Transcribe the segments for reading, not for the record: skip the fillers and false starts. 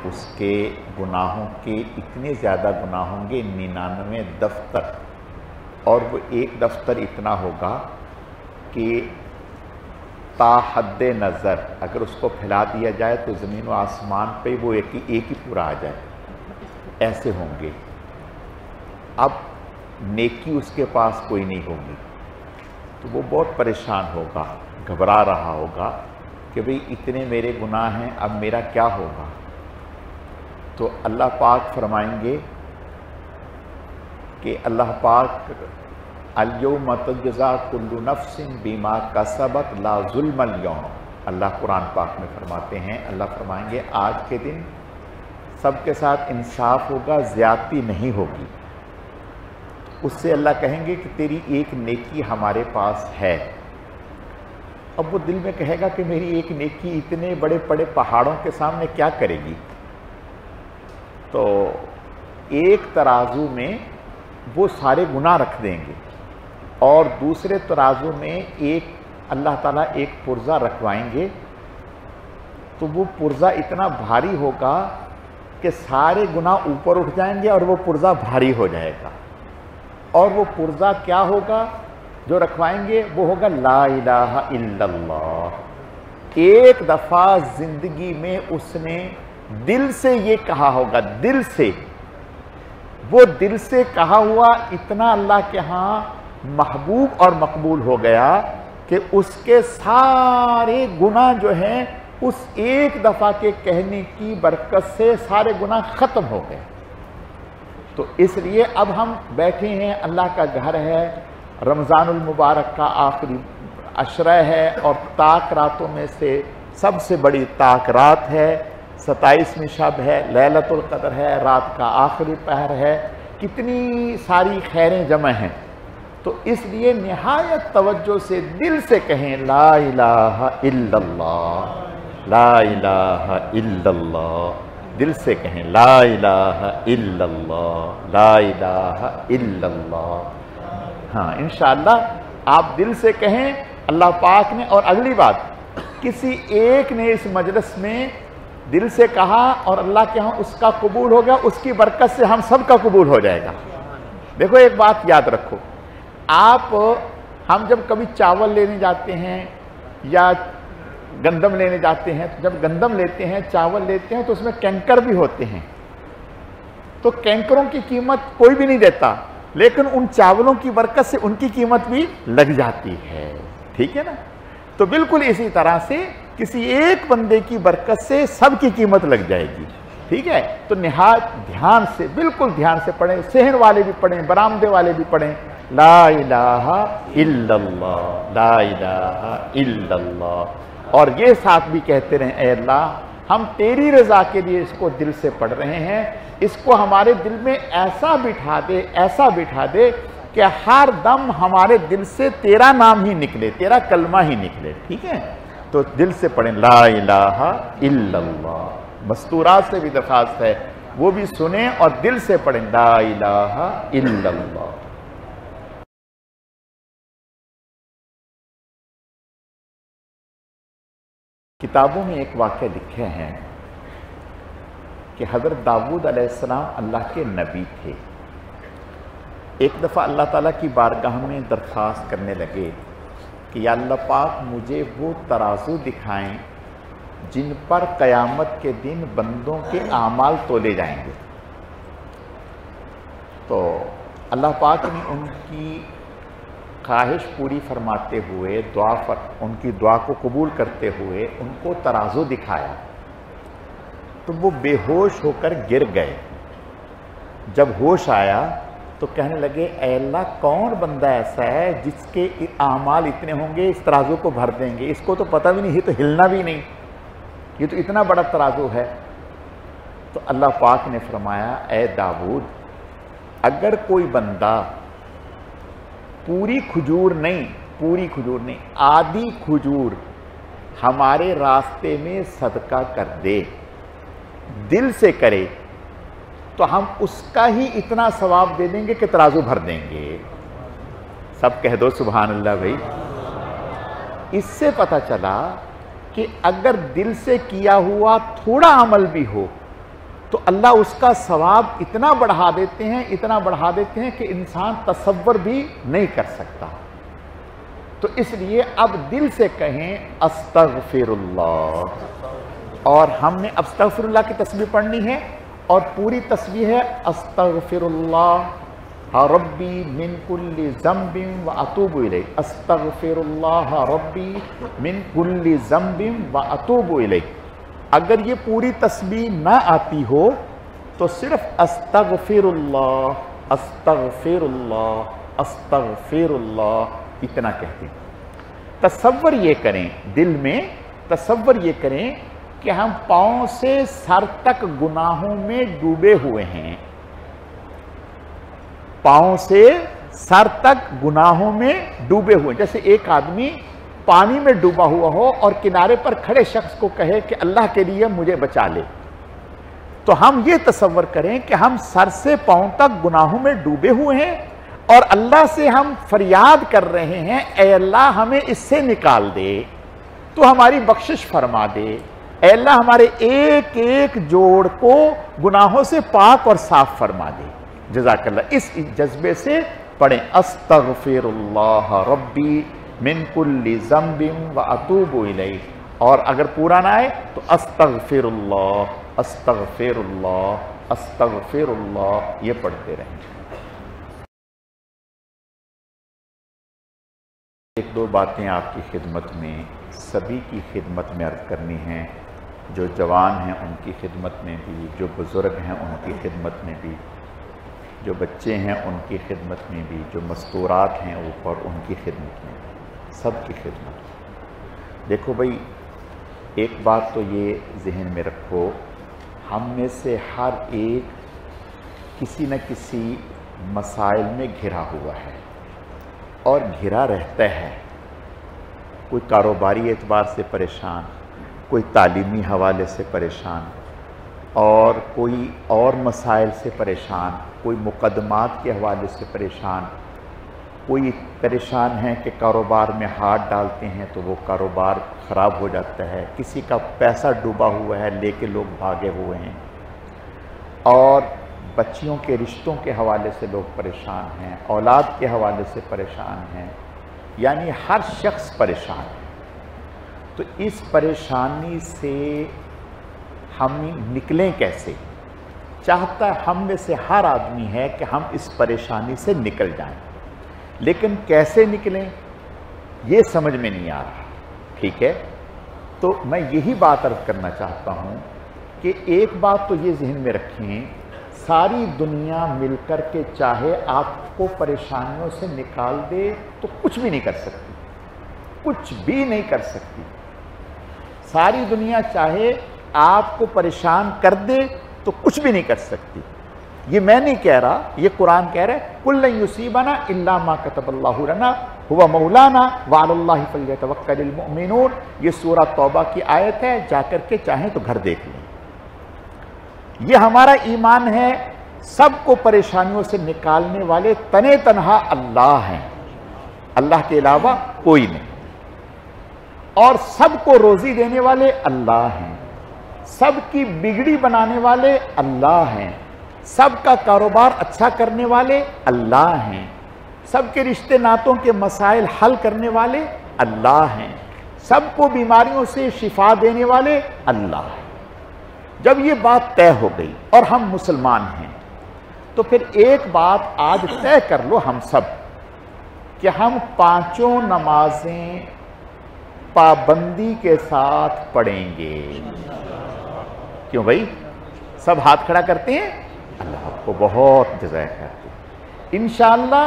اس کے گناہوں کے اتنے زیادہ گناہ ہوں گے 99 دفتر، اور وہ ایک دفتر اتنا ہوگا کہ تا حد نظر اگر اس کو پھیلا دیا جائے تو زمین و آسمان پہ وہ ایک ہی پورا آ جائے، ایسے ہوں گے۔ اب نیکی اس کے پاس کوئی نہیں ہوگی، تو وہ بہت پریشان ہوگا، گھبرا رہا ہوگا کہ بھئی اتنے میرے گناہ ہیں، اب میرا کیا ہوگا؟ تو اللہ پاک فرمائیں گے کہ اللہ پاک الیوم تجزا کل نفس بما کسبت لا ظلم اليوم، اللہ قرآن پاک میں فرماتے ہیں، اللہ فرمائیں گے آج کے دن سب کے ساتھ انصاف ہوگا، زیادتی نہیں ہوگی۔ اس سے اللہ کہیں گے کہ تیری ایک نیکی ہمارے پاس ہے۔ اب وہ دل میں کہے گا کہ میری ایک نیکی اتنے بڑے بڑے پہاڑوں کے سامنے کیا کرے گی؟ تو ایک ترازو میں وہ سارے گناہ رکھ دیں گے، اور دوسرے ترازو میں اللہ تعالیٰ ایک پرزہ رکھوائیں گے، تو وہ پرزہ اتنا بھاری ہوگا کہ سارے گناہ اوپر اٹھ جائیں گے اور وہ پرزہ بھاری ہو جائے گا۔ اور وہ پرزہ کیا ہوگا جو رکھوائیں گے؟ وہ ہوگا لا الہ الا اللہ۔ ایک دفعہ زندگی میں اس نے دل سے یہ کہا ہوگا، دل سے، وہ دل سے کہا ہوا اتنا اللہ کے ہاں محبوب اور مقبول ہو گیا کہ اس کے سارے گناہ جو ہیں اس ایک دفعہ کے کہنے کی برکت سے سارے گناہ ختم ہو گئے۔ تو اس لیے اب ہم بیٹھے ہیں، اللہ کا گھر ہے، رمضان المبارک کا آخری عشرہ ہے، اور طاق راتوں میں سے سب سے بڑی طاق رات ہے، 27ویں شب ہے، لیلۃ القدر ہے، رات کا آخری پہر ہے، کتنی ساری خیریں جمع ہیں۔ تو اس لیے نہایت توجہ سے دل سے کہیں لا الہ الا اللہ، لا الہ الا اللہ، دل سے کہیں لا الہ الا اللہ، لا الہ الا اللہ۔ ہاں انشاءاللہ آپ دل سے کہیں، اللہ پاک نے، اور اگلی بات، کسی ایک نے اس مجلس میں دل سے کہا اور اللہ کے ہاں اس کا قبول ہو گیا، اس کی برکت سے ہم سب کا قبول ہو جائے گا۔ دیکھو ایک بات یاد رکھو، ہم جب کبھی چاول لینے جاتے ہیں یا گندم لینے جاتے ہیں، تو جب گندم لیتے ہیں، چاول لیتے ہیں، تو اس میں کینکر بھی ہوتے ہیں، تو کینکروں کی قیمت کوئی بھی نہیں دیتا، لیکن ان چاولوں کی برکت سے ان کی قیمت بھی لگ جاتی ہے، ٹھیک ہے نا؟ تو بالکل اسی طرح سے کسی ایک بندے کی برکت سے سب کی قیمت لگ جائے گی، ٹھیک ہے؟ تو نہایت دھیان سے، بالکل دھیان سے پڑھیں، صحن والے بھی پڑھیں، برآمدے والے بھی پڑھیں، لا الہ الا اللہ، لا الہ الا اللہ، اور یہ ساتھ بھی کہتے رہیں اے اللہ ہم تیری رضا کے لیے اس کو دل سے پڑھ رہے ہیں، اس کو ہمارے دل میں ایسا بٹھا دے، ایسا بٹھا دے کہ ہر دم ہمارے دل سے تیرا نام ہی نکلے، تیرا کلمہ ہی نکلے، ٹھیک ہے؟ تو دل سے پڑھیں لا الہ الا اللہ۔ مستورات سے بھی درخواست ہے وہ بھی سنیں اور دل سے پڑھیں لا الہ الا اللہ۔ کتابوں میں ایک واقعہ لکھے ہیں کہ حضرت داؤد علیہ السلام اللہ کے نبی تھے۔ ایک دفعہ اللہ تعالیٰ کی بارگاہ میں درخواست کرنے لگے کہ یا اللہ پاک مجھے وہ ترازو دکھائیں جن پر قیامت کے دن بندوں کے اعمال تولے جائیں گے۔ تو اللہ پاک نے ان کی خواہش پوری فرماتے ہوئے ان کی دعا کو قبول کرتے ہوئے ان کو ترازو دکھایا، تو وہ بے ہوش ہو کر گر گئے۔ جب ہوش آیا تو کہنے لگے اے اللہ کون بندہ ایسا ہے جس کے اعمال اتنے ہوں گے، اس ترازو کو بھر دیں گے، اس کو تو پتہ بھی نہیں، یہ تو ہلنا بھی نہیں، یہ تو اتنا بڑا ترازو ہے۔ تو اللہ پاک نے فرمایا اے داؤد اگر کوئی بندہ پوری کھجور نہیں آدھی کھجور ہمارے راستے میں صدقہ کر دے، دل سے کرے، تو ہم اس کا ہی اتنا ثواب دے دیں گے کہ ترازو بھر دیں گے۔ سب کہہ دو سبحان اللہ بھائی۔ اس سے پتہ چلا کہ اگر دل سے کیا ہوا تھوڑا عمل بھی ہو تو اللہ اس کا ثواب اتنا بڑھا دیتے ہیں کہ انسان تصور بھی نہیں کر سکتا. تو اس لیے اب دل سے کہیں استغفر اللہ، اور ہم نے استغفر اللہ کی تسبیح پڑھنی ہے، اور پوری تسبیح ہے استغفر اللہ ربی من کل ذنب واتوب الیہ، استغفر اللہ ربی من کل ذنب واتوب الیہ. اگر یہ پوری تسبیح نہ آتی ہو تو صرف استغفر اللہ استغفر اللہ استغفر اللہ اتنا کہتے ہیں. تصور یہ کریں، دل میں تصور یہ کریں کہ ہم پاؤں سے سر تک گناہوں میں ڈوبے ہوئے ہیں، پاؤں سے سر تک گناہوں میں ڈوبے ہوئے. جیسے ایک آدمی پانی میں ڈوبا ہوا ہو اور کنارے پر کھڑے شخص کو کہے کہ اللہ کے لیے مجھے بچا لے، تو ہم یہ تصور کریں کہ ہم سر سے پاؤں تک گناہوں میں ڈوبے ہوئے ہیں اور اللہ سے ہم فریاد کر رہے ہیں اے اللہ ہمیں اس سے نکال دے، تو ہماری بخشش فرما دے، اے اللہ ہمارے ایک ایک جوڑ کو گناہوں سے پاک اور صاف فرما دے. جزاک اللہ. اس جذبے سے پڑھیں استغفر اللہ ربی من کل ذنب واتوب الیہ، اور اگر پورا نہ آئے تو استغفر اللہ استغفر اللہ استغفر اللہ، یہ پڑھتے رہیں. ایک دو باتیں آپ کی خدمت میں، سبھی کی خدمت میں عرض کرنی ہیں، جو جوان ہیں ان کی خدمت میں بھی، جو بزرگ ہیں ان کی خدمت میں بھی، جو بچے ہیں ان کی خدمت میں بھی، جو مستورات ہیں اوپر ان کی خدمت میں بھی، سب کی خدمت. دیکھو بھائی، ایک بات تو یہ ذہن میں رکھو، ہم میں سے ہر ایک کسی نہ کسی مسائل میں گھرا ہوا ہے اور گھرا رہتا ہے. کوئی کاروباری اعتبار سے پریشان، کوئی تعلیمی حوالے سے پریشان، اور کوئی اور مسائل سے پریشان، کوئی مقدمات کے حوالے سے پریشان، کوئی پریشان ہے کہ کاروبار میں ہاتھ ڈالتے ہیں تو وہ کاروبار خراب ہو جاتا ہے، کسی کا پیسہ ڈوبا ہوا ہے لے کے لوگ بھاگے ہوئے ہیں، اور بچیوں کے رشتوں کے حوالے سے لوگ پریشان ہیں، اولاد کے حوالے سے پریشان ہیں، یعنی ہر شخص پریشان ہے. تو اس پریشانی سے ہم نکلیں کیسے؟ چاہتا ہم میں سے ہر آدمی ہے کہ ہم اس پریشانی سے نکل جائیں، لیکن کیسے نکلیں یہ سمجھ میں نہیں آ رہا. ٹھیک ہے، تو میں یہی بات عرض کرنا چاہتا ہوں کہ ایک بات تو یہ ذہن میں رکھیں، ساری دنیا مل کر کے چاہے آپ کو پریشانیوں سے نکال دے تو کچھ بھی نہیں کر سکتی، کچھ بھی نہیں کر سکتی. ساری دنیا چاہے آپ کو پریشان کر دے تو کچھ بھی نہیں کر سکتی. یہ میں نہیں کہہ رہا، یہ قرآن کہہ رہا ہے قُلْ لَن يُصِيبَنَا إِلَّا مَا كَتَبَ اللَّهُ لَنَا هُوَ مَوْلَانَا وَعَلَى اللَّهِ فَلْيَتَوَكَّلِ الْمُؤْمِنُونَ. یہ سورہ توبہ کی آیت ہے، جا کر کے چاہیں تو گھر دیکھ لیں. یہ ہمارا ایمان ہے، سب کو پریشانیوں سے نکالنے والے تنے تنہا اللہ ہیں، اللہ کے علاوہ کوئی نہیں، اور سب کو روزی دینے والے اللہ ہیں، سب کی بگڑی بنانے والے اللہ ہیں، سب کا کاروبار اچھا کرنے والے اللہ ہیں، سب کے رشتے ناتوں کے مسائل حل کرنے والے اللہ ہیں، سب کو بیماریوں سے شفا دینے والے اللہ ہیں. جب یہ بات طے ہو گئی اور ہم مسلمان ہیں تو پھر ایک بات آج طے کر لو ہم سب کہ ہم پانچوں نمازیں پابندی کے ساتھ پڑھیں گے. کیوں بھائی؟ سب ہاتھ کھڑا کرتے ہیں؟ اللہ آپ کو بہت جزائے خیر دے. انشاءاللہ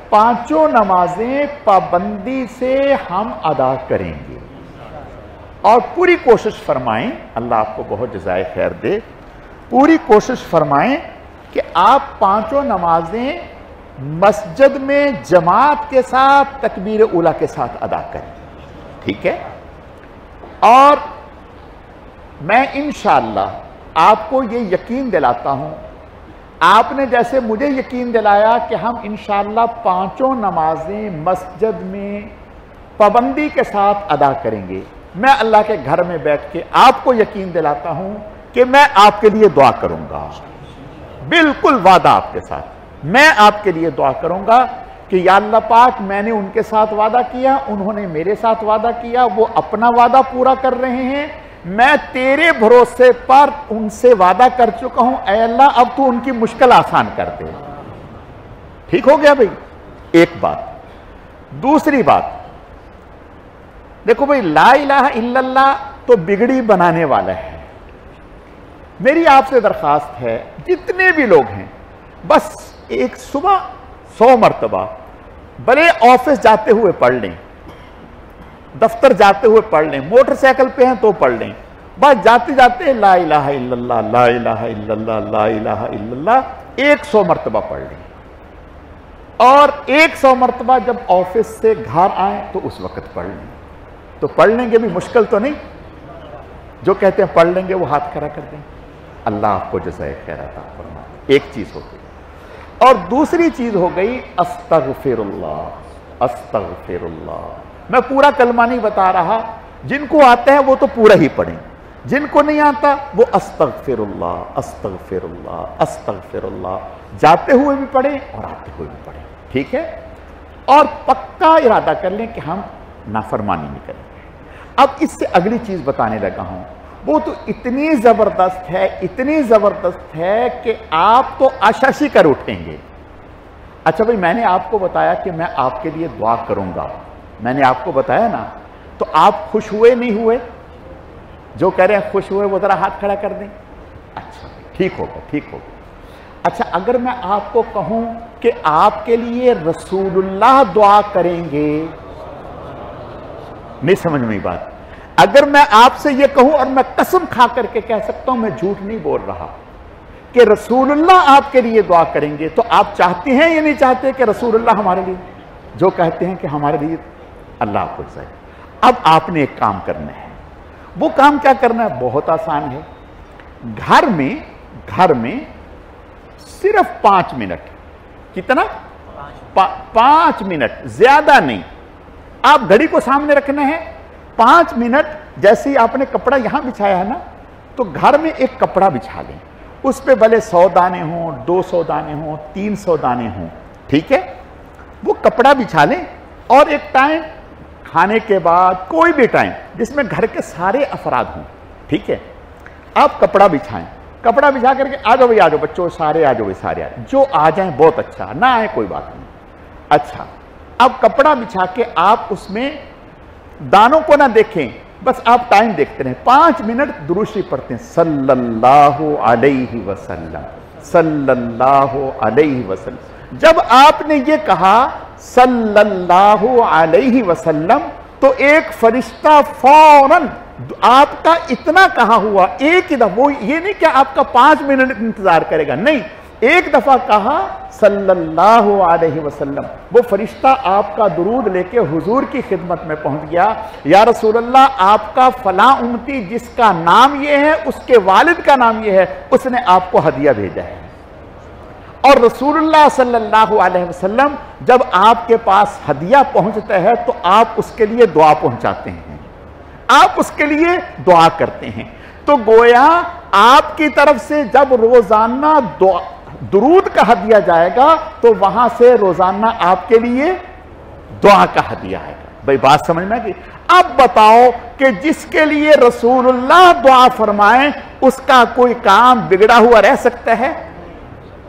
پانچوں نمازیں پابندی سے ہم ادا کریں گے، اور پوری کوشش فرمائیں، اللہ آپ کو بہت جزائے خیر دے، پوری کوشش فرمائیں کہ آپ پانچوں نمازیں مسجد میں جماعت کے ساتھ تکبیر اولیٰ کے ساتھ ادا کریں. ٹھیک ہے؟ اور میں انشاءاللہ آپ کو یہ یقین دلاتا ہوں، آپ نے جیسے مجھے یقین دلایا کہ ہم انشاءاللہ پانچوں نمازیں مسجد میں پابندی کے ساتھ ادا کریں گے، میں اللہ کے گھر میں بیٹھ کے آپ کو یقین دلاتا ہوں کہ میں آپ کے لیے دعا کروں گا، بالکل وعدہ آپ کے ساتھ، میں آپ کے لیے دعا کروں گا کہ یا اللہ پاک میں نے ان کے ساتھ وعدہ کیا، انہوں نے میرے ساتھ وعدہ کیا، وہ اپنا وعدہ پورا کر رہے ہیں، میں تیرے بھروسے پر ان سے وعدہ کر چکا ہوں، اے اللہ اب تو ان کی مشکل آسان کر دے۔ ٹھیک ہو گیا بھئی؟ ایک بات۔ دوسری بات، دیکھو بھئی لا الہ الا اللہ تو بگڑی بنانے والا ہے۔ میری آپ سے درخواست ہے جتنے بھی لوگ ہیں بس ایک صبح 100 مرتبہ بڑے آفس جاتے ہوئے پڑھ لیں، دفتر جاتے ہوئے پڑھ لیں، موٹر سائیکل پہ ہیں تو پڑھ لیں، بس جاتے جاتے لا الہ الا اللہ لا الہ الا اللہ لا الہ الا اللہ 100 مرتبہ پڑھ لیں، اور 100 مرتبہ جب آفس سے گھر آئیں تو اس وقت پڑھ لیں۔ تو پڑھ لیں گے بھی، مشکل تو نہیں؟ جو کہتے ہیں پڑھ لیں گے وہ ہاتھ کھڑا کر دیں۔ اللہ آپ کو جزائے خیر عطا فرمائے۔ ایک چیز ہو گئی، اور دوسری چیز ہو گئی استغفر اللہ، استغفر اللہ۔ میں پورا کلمہ نہیں بتا رہا، جن کو آتا ہے وہ تو پورا ہی پڑھیں، جن کو نہیں آتا وہ استغفر اللہ استغفر اللہ استغفر اللہ جاتے ہوئے بھی پڑھیں اور آتے ہوئے بھی پڑھیں، ٹھیک ہے؟ اور پکا ارادہ کر لیں کہ ہم نافرمانی نہیں کریں گے۔ اب اس سے اگلی چیز بتانے لگا ہوں، وہ تو اتنی زبردست ہے، اتنی زبردست ہے کہ آپ تو عشاشی کر اٹھیں گے۔ اچھا بھئی میں نے آپ کو بتایا کہ میں آپ کے لیے دعا کروں گا، میں نے آپ کو بتایا نا، تو آپ خوش ہوئے نہیں ہوئے؟ جو کہہ رہے ہیں خوش ہوئے وہ ذرا ہاتھ کھڑا کر دیں۔ اچھا ٹھیک ہوگا، ٹھیک ہوگا۔ اچھا اگر میں آپ کو کہوں کہ آپ کے لیے رسول اللہ دعا کریں گے، نہیں سمجھ میں بات؟ اگر میں آپ سے یہ کہوں، اور میں قسم کھا کر کے کہہ سکتا ہوں، میں جھوٹ نہیں بول رہا، کہ رسول اللہ آپ کے لیے دعا کریں گے، تو آپ چاہتے ہیں یا نہیں چاہتے کہ رسول اللہ ہمارے لیے؟ جو کہتے ہیں کہ ہمارے لیے، اللہ آپ کو جزائے۔ اب آپ نے ایک کام کرنا ہے، وہ کام کیا کرنا ہے؟ بہت آسان ہے۔ گھر میں صرف 5 منٹ، کتنا؟ 5 منٹ، زیادہ نہیں۔ آپ گھڑی کو سامنے رکھنا ہے، 5 منٹ جیسے ہی آپ نے کپڑا یہاں بچھایا ہے نا، تو گھر میں ایک کپڑا بچھا لیں، اس پہ بھلے 100 دانے ہوں، 200 دانے ہوں، 300 دانے ہوں، ٹھیک ہے؟ وہ کپڑا بچھا لیں، اور ایک ٹائم کھانے کے بعد، کوئی بھی ٹائم جس میں گھر کے سارے افراد ہوں، ٹھیک ہے، آپ کپڑا بچھائیں، کپڑا بچھا کر کے آ جاؤ بھائی، آ جاؤ بچوں، سارے آ جاؤ بھائی، سارے آ جاؤ، جو آ جائیں بہت اچھا، نہ آئے کوئی بات نہیں۔ اچھا اب کپڑا بچھا کے آپ اس میں دانوں کو نہ دیکھیں، بس آپ ٹائم دیکھتے رہیں، 5 منٹ درود شریف پڑھتے ہیں، صلی اللہ علیہ وسلم صلی اللہ علیہ وسلم۔ جب آپ نے یہ کہا صلی اللہ علیہ وسلم، تو ایک فرشتہ فوراً آپ کا اتنا کہا ہوا ایک ہی دفعہ، وہ یہ نہیں کہ آپ کا 5 منٹ انتظار کرے گا، نہیں، ایک دفعہ کہا صلی اللہ علیہ وسلم، وہ فرشتہ آپ کا درود لے کے حضور کی خدمت میں پہنچ گیا، یا رسول اللہ آپ کا فلاں امتی جس کا نام یہ ہے، اس کے والد کا نام یہ ہے، اس نے آپ کو ہدیہ بھیجا ہے۔ اور رسول اللہ صلی اللہ علیہ وسلم جب آپ کے پاس ہدیہ پہنچتا ہے تو آپ اس کے لیے دعا پہنچاتے ہیں، آپ اس کے لیے دعا کرتے ہیں۔ تو گویا آپ کی طرف سے جب روزانہ درود کا ہدیہ جائے گا، تو وہاں سے روزانہ آپ کے لیے دعا کا ہدیہ آئے گا۔ بھئی بات سمجھنا کہ اب بتاؤ کہ جس کے لیے رسول اللہ دعا فرمائیں، اس کا کوئی کام بگڑا ہوا رہ سکتا ہے؟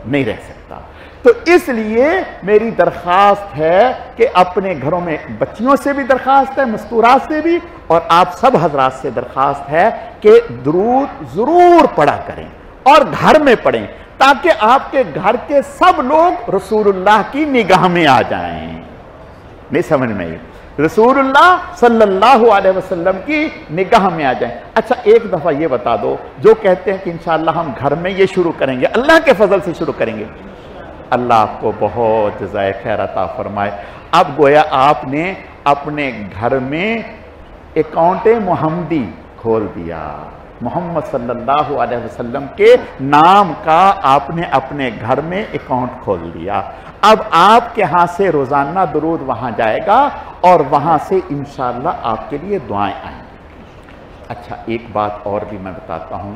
نہیں رہ سکتا۔ تو اس لیے میری درخواست ہے کہ اپنے گھروں میں، بچیوں سے بھی درخواست ہے، مستورات سے بھی، اور آپ سب حضرات سے درخواست ہے کہ درود ضرور پڑھا کریں، اور گھر میں پڑھیں، تاکہ آپ کے گھر کے سب لوگ رسول اللہ کی نگاہ میں آ جائیں۔ نہیں سمجھ میں آئی؟ رسول اللہ صلی اللہ علیہ وسلم کی نگاہ میں آ جائیں۔ اچھا ایک دفعہ یہ بتا دو، جو کہتے ہیں کہ انشاءاللہ ہم گھر میں یہ شروع کریں گے، اللہ کے فضل سے شروع کریں گے، اللہ آپ کو بہت جزائے خیر عطا فرمائے۔ اب گویا آپ نے اپنے گھر میں اکاؤنٹ محمدی کھول دیا، محمد صلی اللہ علیہ وسلم کے نام کا آپ نے اپنے گھر میں اکاؤنٹ کھول دیا۔ اب آپ کے ہاں سے روزانہ درود وہاں جائے گا، اور وہاں سے انشاءاللہ آپ کے لیے دعائیں آئیں گی۔ اچھا ایک بات اور بھی میں بتاتا ہوں،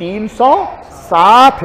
360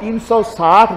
360